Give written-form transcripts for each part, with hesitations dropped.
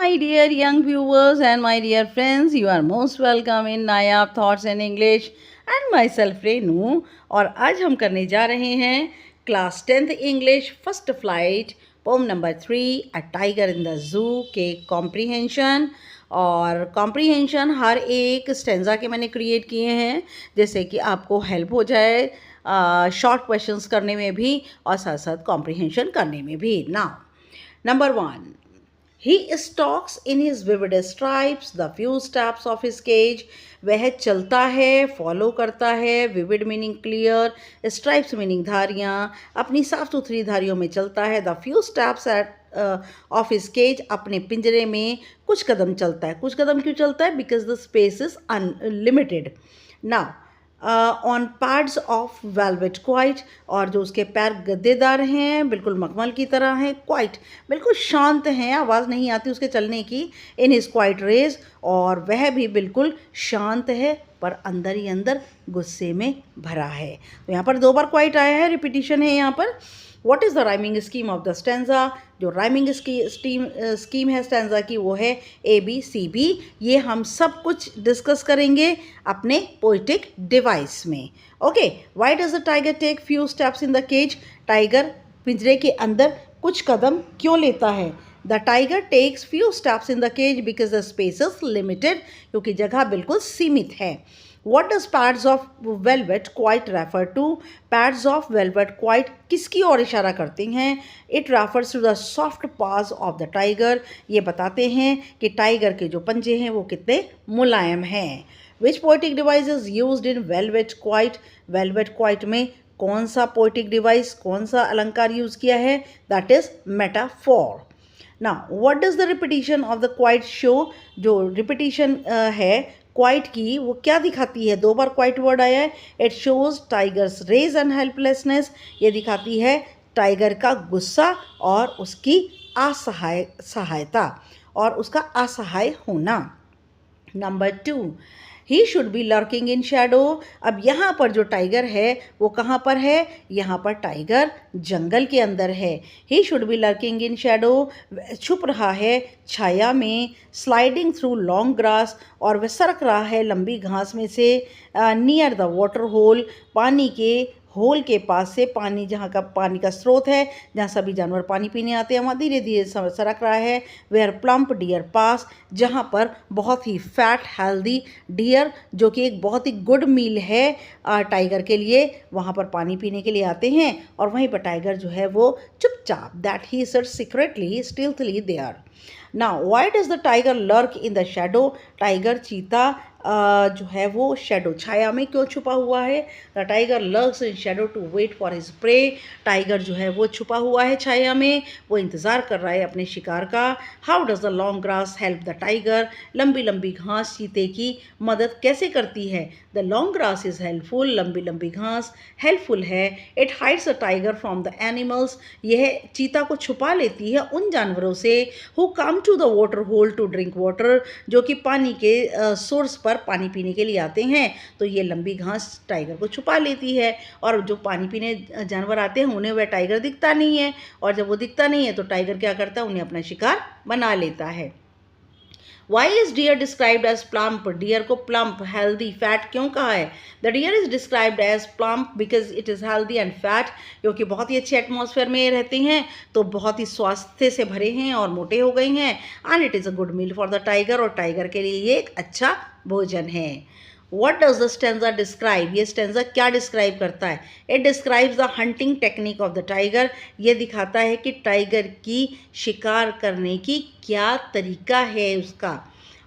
My dear young viewers and my dear friends, you are most welcome in Nayab Thoughts in English and myself Renu. और आज हम करने जा रहे हैं class 10th English first flight poem number 3 a tiger in the zoo के comprehension. और comprehension हर एक स्टेंजा के मैंने क्रिएट किए हैं जैसे कि आपको हेल्प हो जाए शॉर्ट क्वेश्चंस करने में भी और साथ साथ कॉम्प्रीहेंशन करने में भी। Now number 1, He stalks in his vivid stripes the few steps of his cage। वह चलता है, फॉलो करता है, vivid meaning clear, stripes meaning धारियाँ, अपनी साफ सुथरी धारियों में चलता है। The few steps at of his cage, अपने पिंजरे में कुछ कदम चलता है। कुछ कदम क्यों चलता है? Because the space is unlimited. Now on pads of velvet quite, और जो उसके पैर गद्देदार हैं, बिल्कुल मखमल की तरह हैं। क्वाइट बिल्कुल शांत हैं, आवाज़ नहीं आती उसके चलने की। इन हिज क्वाइट रेज, और वह भी बिल्कुल शांत है पर अंदर ही अंदर गुस्से में भरा है। तो यहाँ पर 2 बार क्वाइट आया है, रिपीटिशन है यहाँ पर। What is the rhyming scheme of the stanza? जो राइमिंग स्कीम है स्टेंजा की वो है ABCB। ये हम सब कुछ डिस्कस करेंगे अपने पोइटिक डिवाइस में। Okay, why does the tiger take few steps in the cage? Tiger पिंजरे के अंदर कुछ कदम क्यों लेता है? The tiger takes few steps in the cage because the space is limited, क्योंकि जगह बिल्कुल सीमित है। What does pads of velvet quite refer to? Pads of velvet quite किसकी ओर इशारा करते हैं? It refers to the soft paws of the tiger। ये बताते हैं कि टाइगर के जो पंजे हैं वो कितने मुलायम हैं। Which poetic device is used in velvet quite? Velvet quite में कौन सा पोइटिक डिवाइस, कौन सा अलंकार यूज किया है? That is metaphor। Now, what does the repetition of the quiet show? जो repetition है क्वाइट की वो क्या दिखाती है? 2 बार क्वाइट वर्ड आया है। It shows tiger's rage and helplessness, ये दिखाती है टाइगर का गुस्सा और उसकी सहायता और उसका असहाय होना। Number 2, he should be lurking in Shadow. अब यहाँ पर जो टाइगर है वो कहाँ पर है? यहाँ पर टाइगर जंगल के अंदर है। He should be lurking in Shadow, छुप रहा है छाया में। स्लाइडिंग थ्रू लॉन्ग ग्रास, और वह सरक रहा है लंबी घास में से। नियर द वाटर होल, पानी के होल के पास से, पानी जहाँ का पानी का स्रोत है जहाँ सभी जानवर पानी पीने आते हैं वहाँ धीरे धीरे सरक रहा है। वेयर प्लम्प डियर पास, जहाँ पर बहुत ही फैट हेल्दी डियर जो कि एक बहुत ही गुड मील है टाइगर के लिए, वहाँ पर पानी पीने के लिए आते हैं। और वहीं पर टाइगर जो है वो चुपचाप, that he sits secretly stealthily there. Now why does the tiger lurk in the shadow? Tiger चीता जो है वो शैडो छाया में क्यों छुपा हुआ है? The tiger lurks in shadow to wait for his prey. Tiger जो है वो छुपा हुआ है छाया में, वो इंतज़ार कर रहा है अपने शिकार का। How does the long grass help the tiger? लंबी लंबी घास चीते की मदद कैसे करती है? The long grass is helpful, लंबी लंबी घास हेल्पफुल है। It hides the tiger from the animals, यह चीता को छुपा लेती है उन जानवरों से who come to the water hole to drink water, जो कि पानी के सोर्स पर पानी पीने के लिए आते हैं। तो ये लंबी घास टाइगर को छुपा लेती है, और जो पानी पीने जानवर आते हैं उन्हें वह टाइगर दिखता नहीं है, और जब वो दिखता नहीं है तो टाइगर क्या करता है? उन्हें अपना शिकार बना लेता है। Why is deer described as plump? Deer को प्लम्प, हेल्दी, फैट क्यों कहा है? The deer is described as plump because it is healthy and fat, क्योंकि बहुत ही अच्छे एटमॉस्फेयर में रहते हैं तो बहुत ही स्वास्थ्य से भरे हैं और मोटे हो गए हैं। And it is a good meal for the tiger, और टाइगर के लिए ये एक अच्छा भोजन है। What does the stanza describe? ये स्टेंजा क्या डिस्क्राइब करता है? It describes the hunting technique of the tiger। ये दिखाता है कि टाइगर की शिकार करने की क्या तरीका है उसका।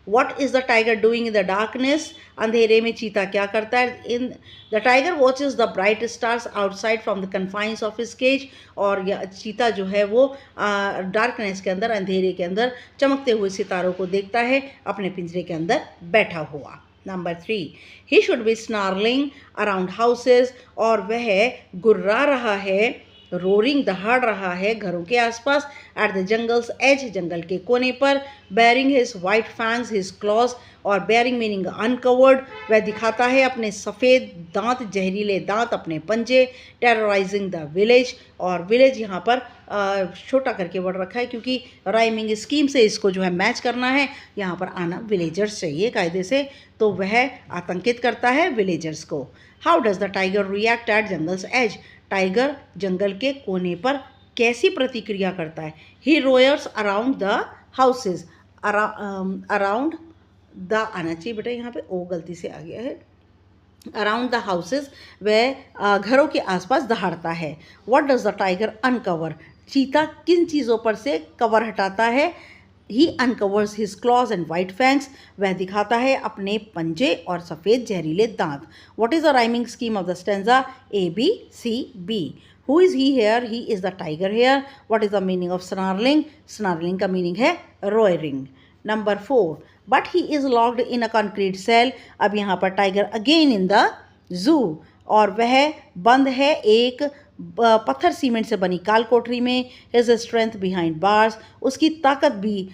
What is the tiger doing in the darkness? अंधेरे में चीता क्या करता है? The tiger watches the bright stars outside from the confines of his cage। और यह चीता जो है वो डार्कनेस के अंदर, अंधेरे के अंदर चमकते हुए सितारों को देखता है अपने पिंजरे के अंदर बैठा हुआ। Number 3, he should be snarling around houses, और वह गुर्रा रहा है रोरिंग दहाड़ रहा है घरों के आसपास, एट द जंगल्स एज जंगल के कोने पर, baring his white fangs his claws, और बेयरिंग मीनिंग अनकवर्ड, वह दिखाता है अपने सफ़ेद दांत, जहरीले दांत, अपने पंजे, टेरराइजिंग द विलेज, और विलेज यहाँ पर छोटा करके वर्ड रखा है क्योंकि राइमिंग स्कीम से इसको जो है मैच करना है, यहाँ पर आना विलेजर्स चाहिए कायदे से, तो वह आतंकित करता है विलेजर्स को। How does the tiger react at jungle's edge, tiger जंगल के कोने पर कैसी प्रतिक्रिया करता है। He roars around the houses, around the आना चाहिए बेटा, यहाँ पे ओ गलती से आ गया है, अराउंड द हाउसेज, वह घरों के आसपास दहाड़ता है। What does the tiger uncover, चीता किन चीज़ों पर से कवर हटाता है। He uncovers his claws and white fangs, वह दिखाता है अपने पंजे और सफ़ेद जहरीले दांत। What is the rhyming scheme of the stanza, A B C B. Who is he here, he is the tiger here. What is the meaning of snarling, snarling का मीनिंग है roaring. Number 4, but he is locked in a concrete cell, अब यहाँ पर tiger again in the जू, और वह बंद है एक पत्थर सीमेंट से बनी काल कोठरी में। हिज स्ट्रेंथ बिहाइंड बार्स, उसकी ताकत भी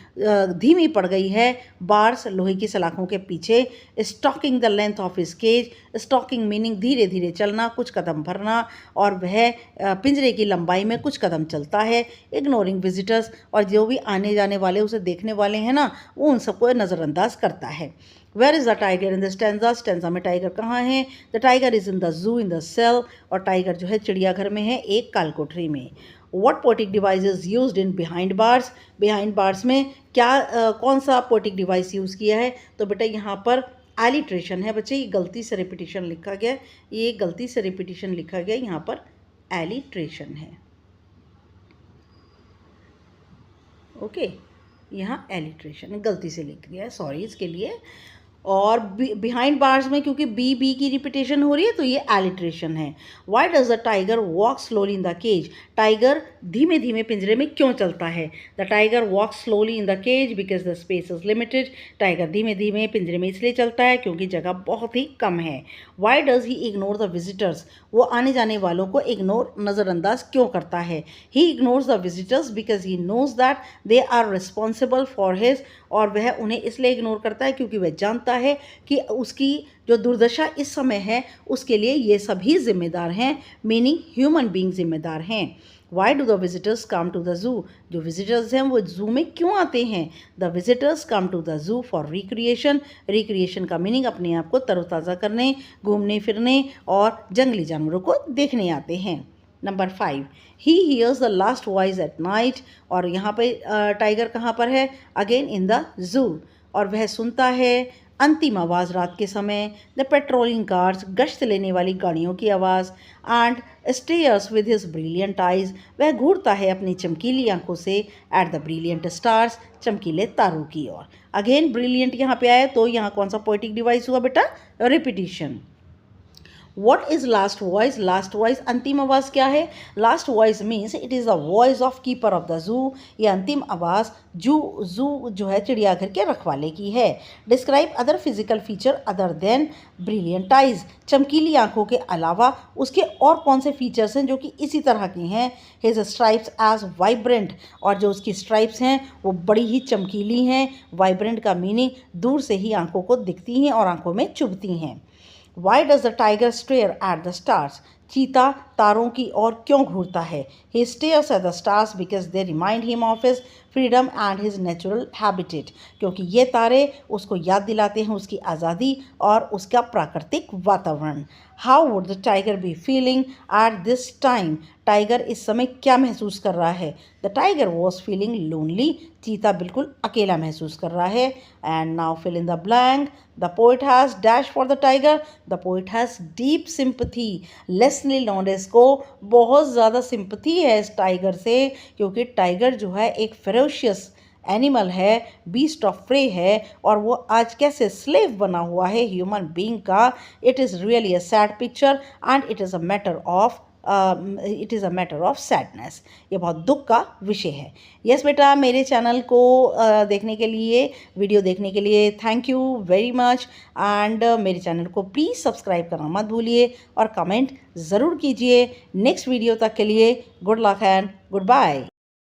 धीमी पड़ गई है बार्स लोहे की सलाखों के पीछे। Stalking the length of his cage, stalking meaning धीरे धीरे चलना, कुछ कदम भरना, और वह पिंजरे की लंबाई में कुछ कदम चलता है। इग्नोरिंग विजिटर्स, और जो भी आने जाने वाले उसे देखने वाले हैं ना, वो उन सबको नज़रअंदाज करता है। Where is the tiger in the stanza, stanza में टाइगर कहाँ है। The tiger is in the zoo in the cell, और टाइगर जो है चिड़ियाघर में है एक काल कोठरी में। What poetic device is used in behind bars, behind bars में क्या कौन सा पोएटिक डिवाइस यूज़ किया है, तो बेटा यहाँ पर एलिट्रेशन है बच्चे, ये गलती से रिपीटिशन लिखा गया, ये गलती से रिपीटिशन लिखा गया, यहाँ पर एलिट्रेशन है। ओके, यहाँ एलिट्रेशन गलती से लिख दिया है, सॉरी इसके लिए। और बिहाइंड बार्स में क्योंकि बी की रिपीटेशन हो रही है तो ये एलिट्रेशन है। Why does the tiger walk slowly in the cage, tiger धीमे धीमे पिंजरे में क्यों चलता है। The tiger walk slowly in the cage because the space is limited, tiger धीमे धीमे पिंजरे में इसलिए चलता है क्योंकि जगह बहुत ही कम है। Why does he ignore the visitors, वो आने जाने वालों को इग्नोर नज़रअंदाज क्यों करता है। He ignores the visitors because he knows that they are responsible for his, और वह उन्हें इसलिए इग्नोर करता है क्योंकि वह जानता है कि उसकी जो दुर्दशा इस समय है उसके लिए ये सभी जिम्मेदार हैं, मीनिंग ह्यूमन बीइंग जिम्मेदार हैं। Why do the visitors come to the zoo, जो विजिटर्स हैं वो जू में क्यों आते हैं। The visitors come to the zoo for recreation, recreation का मीनिंग अपने आप को तरोताज़ा करने, घूमने फिरने और जंगली जानवरों को देखने आते हैं। Number 5, he hears the last voice at night, और यहाँ पे टाइगर कहाँ पर है, अगेन इन द जू, और वह सुनता है अंतिम आवाज़ रात के समय। द पेट्रोलिंग कार्स, गश्त लेने वाली गाड़ियों की आवाज़। And stairs with his brilliant eyes, वह घूरता है अपनी चमकीली आंखों से एट द ब्रिलियंट स्टार्स, चमकीले तारों की ओर। अगेन ब्रिलियंट यहाँ पे आया तो यहाँ कौन सा पोएटिक डिवाइस हुआ बेटा, repetition. What is last voice? Last voice अंतिम आवाज़ क्या है। Last voice means it is the voice of keeper of the zoo, ये अंतिम आवाज़ जू जो है चिड़ियाघर के रखवाले की है। Describe other physical feature other than brilliant eyes, चमकीली आंखों के अलावा उसके और कौन से फीचर्स हैं जो कि इसी तरह के हैं। His stripes as vibrant, और जो उसकी स्ट्राइप्स हैं वो बड़ी ही चमकीली हैं। Vibrant का मीनिंग दूर से ही आंखों को दिखती हैं और आंखों में चुभती हैं। Why does the tiger stare at the stars? चीता तारों की ओर क्यों घूरता है। He stares at the stars because they remind him of his freedom and his natural habitat, क्योंकि ये तारे उसको याद दिलाते हैं उसकी आज़ादी और उसका प्राकृतिक वातावरण। How would the tiger be feeling at this time? Tiger इस समय क्या महसूस कर रहा है। The tiger was feeling lonely, चीता बिल्कुल अकेला महसूस कर रहा है। And now fill in the blank. The poet has dash for the tiger. The poet has deep sympathy. Leslie Lawrence को बहुत ज़्यादा सिंपथी है इस टाइगर से, क्योंकि टाइगर जो है एक फेरोशियस एनिमल है, बीस्ट ऑफ प्रे है, और वो आज कैसे स्लेव बना हुआ है ह्यूमन बीइंग का। It is really a sad picture and it is a matter of it is a matter of sadness. ये बहुत दुख का विषय है। यस बेटा, मेरे चैनल को देखने के लिए, वीडियो देखने के लिए thank you very much. And मेरे चैनल को प्लीज़ सब्सक्राइब करना मत भूलिए और कमेंट ज़रूर कीजिए। नेक्स्ट वीडियो तक के लिए good luck and good bye.